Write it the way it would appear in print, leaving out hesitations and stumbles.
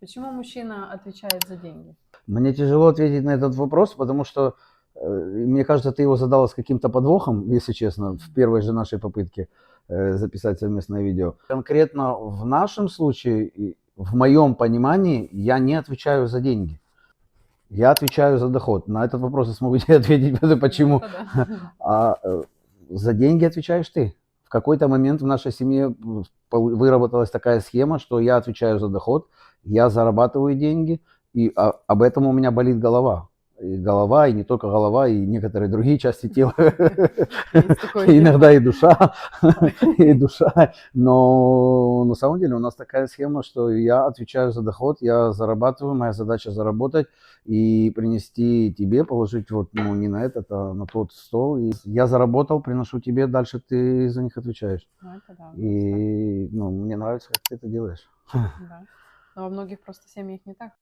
Почему мужчина отвечает за деньги? Мне тяжело ответить на этот вопрос, потому что, мне кажется, ты его задала с каким-то подвохом, если честно, в первой же нашей попытке записать совместное видео. Конкретно в нашем случае, в моем понимании, я не отвечаю за деньги. Я отвечаю за доход. На этот вопрос я смогу тебе ответить, почему. Да. А за деньги отвечаешь ты. В какой-то момент в нашей семье выработалась такая схема, что я отвечаю за доход, я зарабатываю деньги, и об этом у меня болит голова. И голова, и не только голова, и некоторые другие части тела. Иногда и душа, и душа. Но на самом деле у нас такая схема, что я отвечаю за доход, я зарабатываю, моя задача заработать и принести тебе, положить вот, ну, не на этот, а на тот стол. И я заработал, приношу тебе, дальше ты за них отвечаешь. Ну, это да. И, ну, мне нравится, как ты это делаешь. Да. Но во многих просто семьях не так.